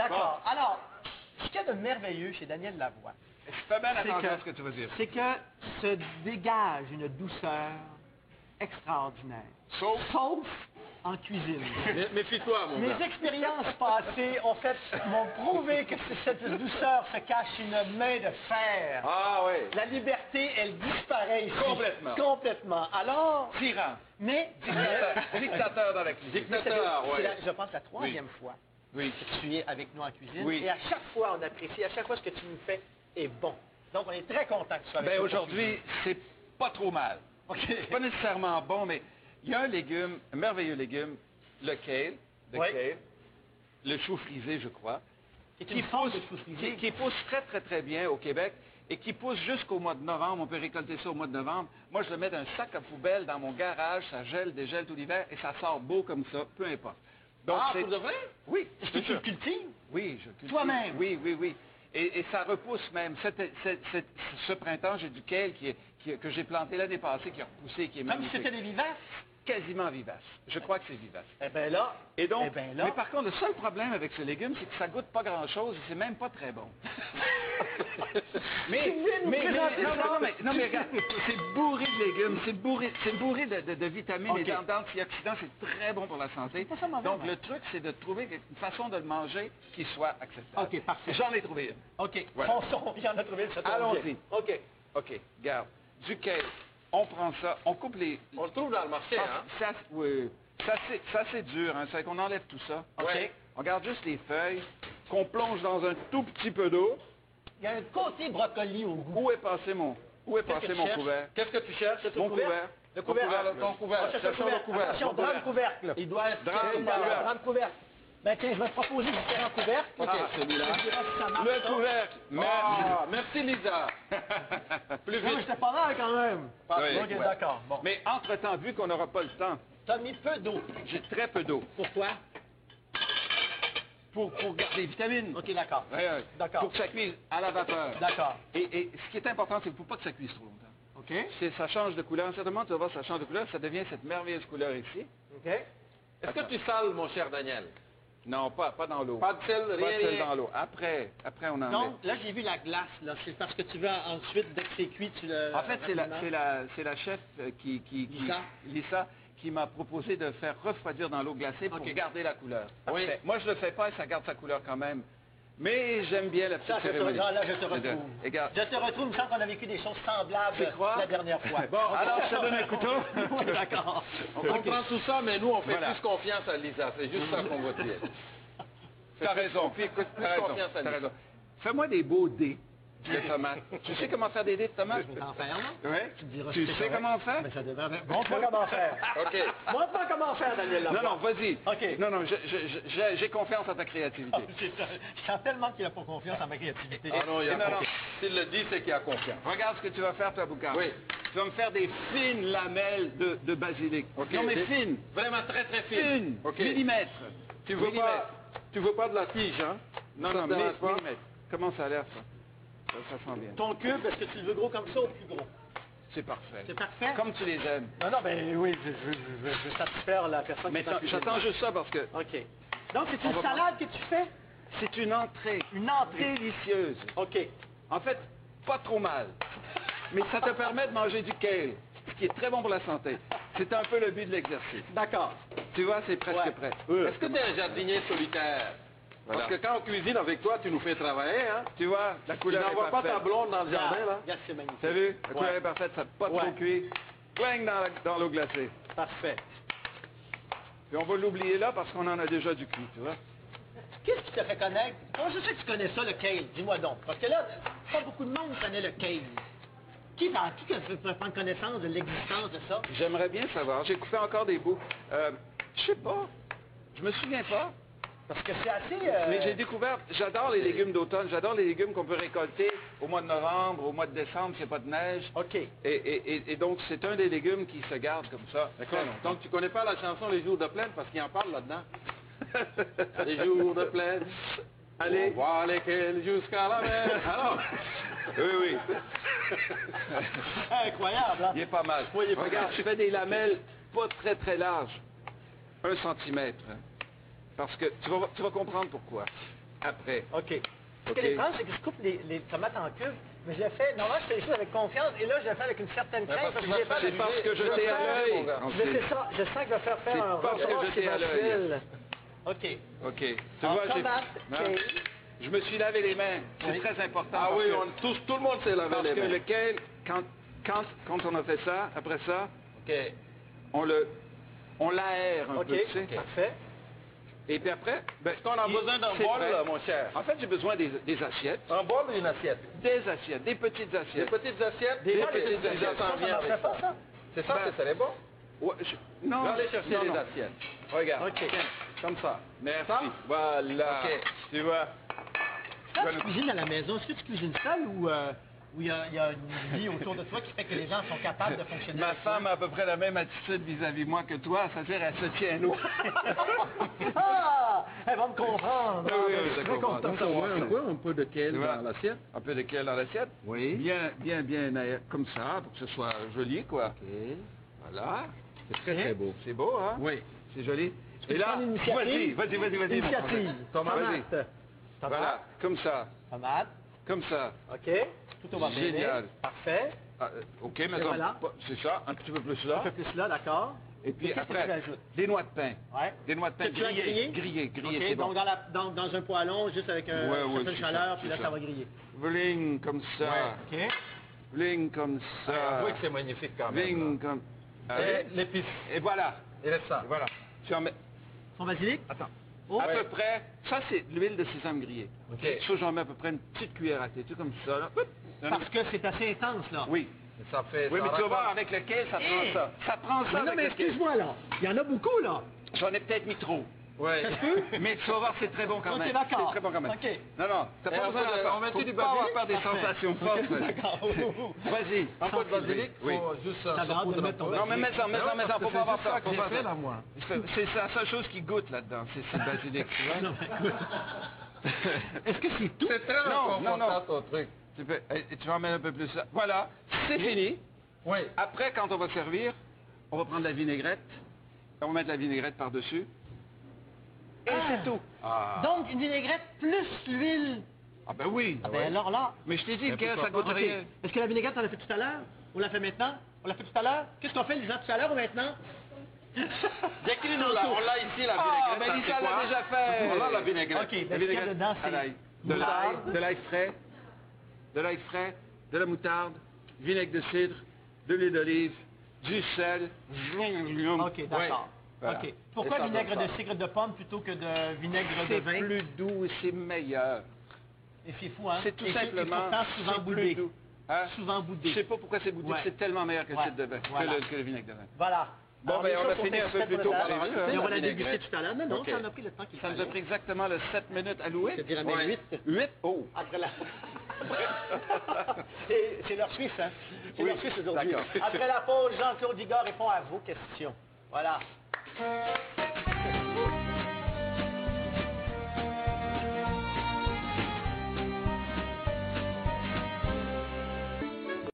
D'accord. Alors, ce qu'il y a de merveilleux chez Daniel Lavoie, Fais bien attention à ce que tu veux dire. c'est que se dégage une douceur extraordinaire. Sauf en cuisine. Méfie-toi, mon gars. Mes expériences passées m'ont prouvé que cette douceur se cache une main de fer. Ah oui. La liberté, elle disparaît ici. Complètement. Complètement. Alors, Tyran. mais... Dictateur dans la cuisine. Dictateur, C'est ouais. je pense, la troisième fois Oui. que tu es avec nous en cuisine. Oui. Et à chaque fois, on apprécie. À chaque fois, ce que tu nous fais est bon. Donc, on est très content que tu sois avec Ben nous. aujourd'hui, c'est pas trop mal. OK. C'est pas nécessairement bon, mais il y a un légume, un merveilleux légume, le kale, Oui. le chou frisé, je crois, C'est une forme de chou frisé. qui pousse très, très, très bien au Québec et qui pousse jusqu'au mois de novembre. On peut récolter ça au mois de novembre. Moi, je le mets dans un sac à poubelle dans mon garage, ça gèle, dégèle tout l'hiver et ça sort beau comme ça, peu importe. Donc, Pour de vrai? Oui, Est-ce que tu le cultives? oui, je cultive. Toi-même? Oui, oui, oui. Et ça repousse même. Ce printemps, j'ai du kale que j'ai planté l'année passée, qui a repoussé, qui est Comme si magnifique. c'était des vivaces? Quasiment vivace. Je crois que c'est vivace. Eh bien là, Et donc, eh ben là. mais par contre, le seul problème avec ce légume, c'est que ça goûte pas grand-chose et c'est même pas très bon. mais, non, mais regarde, c'est bourré de légumes, c'est bourré de vitamines et OK. d'antioxydants, c'est très bon pour la santé. pas ça mauvais, Donc, mais- le truc, c'est de trouver une façon de le manger qui soit acceptable. OK, parfait. J'en ai trouvé une. OK. Voilà. On vient de trouver ça. tombe Allons-y. bien. OK. OK, garde. Du kale, on prend ça, on coupe les... On le trouve dans le marché, hein? Oui. Ça, c'est dur, hein. C'est qu'on enlève tout ça. OK. Ouais. On garde juste les feuilles, qu'on plonge dans un tout petit peu d'eau. Il y a un côté brocoli au goût. Où est passé mon que tu cherches? couvert? Qu'est-ce que tu cherches? Mon couvert. Le couvercle. Ton couvert. On cherche Cherchons le le couvercle. couvert. Attention, Mon drame couvercle. Il doit être... Drame couvercle. Drame couvercle. Ben tiens, je vais te proposer différents couvercles. OK, celui-là. Tu diras si ça marche, Le ça. couvercle. Ah, merci, Lisa. Plus Non, mais vite. c'était pas mal quand même. Oui. OK, d'accord. Bon. Mais entre-temps, vu qu'on n'aura pas le temps, Tu as mis peu d'eau. j'ai très peu d'eau Pourquoi? pour garder les vitamines. OK, d'accord. Ouais, ouais. D'accord. Pour que ça cuise à la vapeur. D'accord. Et ce qui est important, c'est qu'il ne faut pas que ça cuise trop longtemps. OK. Ça change de couleur. Certainement, tu vas voir, ça change de couleur. Ça devient cette merveilleuse couleur ici. OK. Est-ce que tu sales, mon cher Daniel? Non, pas dans l'eau. Pas de sel, Pas de rien, sel rien. dans l'eau. Après on en Donc, là, j'ai vu la glace, là. C'est parce que tu veux ensuite, dès que c'est cuit, tu le... met. En fait, c'est rapidement. la chef Lisa. Lisa, qui m'a proposé de faire refroidir dans l'eau glacée pour OK. garder la couleur. Oui. Parfait. Moi, je le fais pas et ça garde sa couleur quand même. Mais j'aime bien la petite Ça, cérémonie. là, je te retrouve. Regarde. Je te retrouve, il me semble qu'on a vécu des choses semblables Tu crois? la dernière fois. Bon, alors, je te donne un couteau. Oui, d'accord. On comprend tout ça, mais nous, on fait Voilà. plus confiance à Lisa. C'est juste ça qu'on va te dire. T'as raison. Puis écoute, t'as raison. confiance à T'as lui. raison. Fais-moi des beaux dés de tomates. Tu sais comment faire des dés de tomates? Je vais t'en faire, là. Oui. Tu me diras Tu si c'est sais correct. comment faire? Mais ça devrait... Montre-moi comment faire. OK. Montre-moi comment faire, Daniel Lavoie. Non, vas-y. OK. Non, j'ai confiance en ta créativité. Je sens tellement qu'il n'a pas confiance en ma créativité. Ah non, il y a Non, non. confiance. S'il le dit, c'est qu'il a confiance. Regarde ce que tu vas faire, toi, Boucard. Oui. Tu vas me faire des fines lamelles de basilic. OK. Non, mais Des- fines. Vraiment très, très fine. Fines. OK. Millimètres. Tu veux pas de la tige, hein? Non, Ça non, te dérange pas? millimètres. Comment ça a l'air, ça? Ça sent bien. Ton cube, est-ce que tu le veux gros comme ça ou plus gros? C'est parfait. C'est parfait? Comme tu les aimes. Non, ben oui, je veux satisfaire la personne Mais qui est en cuisine. j'attends juste ça parce que OK. Donc, c'est On une va salade que tu fais? c'est une entrée. Une entrée. Délicieuse. OK. En fait, pas trop mal. Mais ça te permet de manger du kale, ce qui est très bon pour la santé. C'est un peu le but de l'exercice. D'accord. Tu vois, c'est presque Ouais. prêt. Est-ce que tu es un jardinier solitaire? Voilà. Parce que quand on cuisine avec toi, tu nous fais travailler, hein? Tu vois, la Tu couleur est n'envoies pas parfaite. ta blonde dans le jardin, là? Regarde, c'est magnifique. T'as vu? La couleur Ouais. est parfaite, ça n'a pas Ouais. trop cuit. Cling dans l'eau glacée. Parfait. Puis on va l'oublier là parce qu'on en a déjà du cuit, tu vois. Qu'est-ce qui te fait connaître? Comment je sais que tu connais ça, le kale? Dis-moi donc. Parce que là, pas beaucoup de monde connaît le kale. Qui peut prendre connaissance de l'existence de ça? J'aimerais bien savoir. J'ai coupé encore des bouts. Je sais pas. Je me souviens pas. Parce que c'est assez... Mais j'ai découvert, j'adore les légumes d'automne, j'adore les légumes qu'on peut récolter au mois de novembre, au mois de décembre, s'il n'y a pas de neige. OK. Et donc, c'est un des légumes qui se garde comme ça. D'accord. Donc, tu connais pas la chanson Les jours de plaine parce qu'il en parle là-dedans? Les jours de plaine. Allez. On voit lesquels jusqu'à la mer. Alors, Oui. Incroyable, hein? Il est pas mal. Oui, il est pas Regarde, mal. je fais des lamelles pas très très larges. 1 centimètre. Parce que tu vas comprendre pourquoi. après. OK. Ce OK. que les problèmes, c'est que je coupe les tomates en cubes, mais je le fais, normalement, je fais les choses avec confiance, et là, je le fais avec une certaine crainte, parce que j'ai pas C'est parce que je t'ai à l'œil. Je fais ça, je sens que je vais faire C'est un parce que reproche je t'ai à l'œil. facile. OK. OK. Tu Alors, vois, tomate, Non. kale. Je me suis lavé les mains. C'est Oui. très important. Ah parce oui, que- tout le monde s'est lavé Parce les que mains. le kale, quand on a fait ça, après ça, OK. on l'aère un OK, peu, tu sais. parfait. Et puis après, ben, Est-ce qu'on a besoin d'un c'est bol, prêt. là, mon cher? En fait, j'ai besoin des assiettes. Un bol ou une assiette? Des assiettes, des petites Des assiettes. petites assiettes? Des petites petites assiettes. Ça, Ça s'en vient marcherait avec pas, ça. ça? C'est ça Ben, que serait bon? Ouais, non. Je vais aller chercher non, les non. assiettes. Regarde. OK. Tiens, comme ça. Merci. Ça? Voilà. OK. Tu vois. Quand tu cuisines à la maison, est-ce que tu cuisines seul ou il y a une vie autour de toi qui fait que les gens sont capables de fonctionner Ma avec toi? femme a à peu près la même attitude vis-à-vis de moi que toi, c'est-à-dire elle se tient l'eau. Ah! Elle va me comprendre. Oui, oui, Je suis je très comprends. content de Ça savoir va, ça. Un peu de kale Tu vois? dans l'assiette. Un peu de kale dans l'assiette. Oui. Bien, comme ça, pour que ce soit joli, quoi. OK. Voilà. C'est très, très beau. C'est beau, hein? Oui. C'est joli. Tu Et prends là, l'initiative? vas-y. mon Initiative. frère. Tomate. Voilà, comme ça, Tomate. comme ça. OK. Tout au bas bien. Génial. Parfait. Ah, OK, maintenant, voilà. c'est ça, un petit peu plus Un là. peu plus là, d'accord. Et puis Et qu'est-ce que après, tu rajoutes? des noix de pain. Ouais. Des noix de pain Que tu as grillé? Grillées, OK, c'est bon. donc dans un poêlon, juste avec Ouais, une ouais, certaine c'est chaleur, ça, puis c'est là, ça ça. va griller. Vling, comme ça. OK. Vling, comme ça. Avouez que c'est magnifique quand même. Vling, comme... là. Allez. Et l'épice. Et voilà. Et laisse ça. Et voilà. Tu en mets Son basilic? Attends. Oh. À peu près, ça c'est de l'huile de sésame grillée. OK. Ça, j'en mets à peu près une petite cuillère à thé, tu sais, comme ça. Là. Oups. Non, non. Parce que c'est assez intense, là. Oui. Ça fait... Oui, ça mais tu vas voir, raconte. avec lequel ça prend Eh! ça. Ça prend ça Mais non, avec mais lequel. excuse-moi, là. Il y en a beaucoup, là. J'en ai peut-être mis trop. Oui. Ça se peut? Mais tu vas voir, c'est très bon quand OK, même. d'accord. C'est très bon quand même. OK. Non, non, t'as Et pas on besoin met- de on met-tu faut du pas avoir basilic? peur des Parfait. sensations fortes. OK, d'accord. Vas-y. Un peu de basilic, Oui. faut juste T'as hâte de saupoudrer mettre ton un peu. Non, mais mets-en, faut pas avoir peur. Faut pas fait là, moi. C'est la seule chose qui goûte là-dedans, c'est le basilic, tu vois. Non, mais écoute. Est-ce que c'est tout? C'est très Non, inconfortable, ton truc. Tu peux, et tu vas en mettre un peu plus là. Voilà, c'est fini. Oui. Après, quand on va servir, on va prendre la vinaigrette. On va mettre la vinaigrette par-dessus. Et c'est tout. Donc, une vinaigrette plus l'huile. Ah ben oui. Ah ben alors là... Mais je t'ai dit Mais que ça pourquoi goûte OK. rien. Est-ce que la vinaigrette, on l'a fait tout à l'heure? On l'a fait maintenant? On l'a fait tout à l'heure? Qu'est-ce qu'on fait, Lisa, tout à l'heure ou maintenant? Décris-nous là, on l'a ici la Ah, vinaigrette. ben ça Lisa fait l'a quoi? déjà fait. Voilà la vinaigrette. OK, La ben, ce qu'il y a vinaigrette dedans, à l'ail. c'est De l'ail, moutarde. de l'ail frais, de l'ail frais, de la moutarde, vinaigre de cidre, de l'huile d'olive, du sel. OK, d'accord. Voilà. OK. Pourquoi Et ça vinaigre donne de ça. cidre de pomme plutôt que de vinaigre de C'est vin? plus doux et c'est meilleur. Et c'est fou, hein? C'est tout Et simplement. Et pourtant, souvent c'est plus boudé. doux. Hein? Souvent Je boudé. sais pas pourquoi c'est boudé, Ouais. c'est tellement meilleur que le Ouais. cidre de vin, Voilà. que le vinaigre de vin. Voilà. Bon, Alors, ben, les on choses a sont fini un peu extraites plus pour tôt le que table. prévu, Et hein, on va la la déguster vinaigrette. tout à l'heure. Non, non, OK. ça en a pris le temps qu'il Ça nous a fallait. pris exactement le 7 minutes à louer. Je dirais même Ouais. 8. 8? Oh! Après la... C'est leur Suisse, hein? C'est Oui, leur Suisse aujourd'hui. d'accord. Après la pause, Jean-Claude Digard répond à vos questions. Voilà.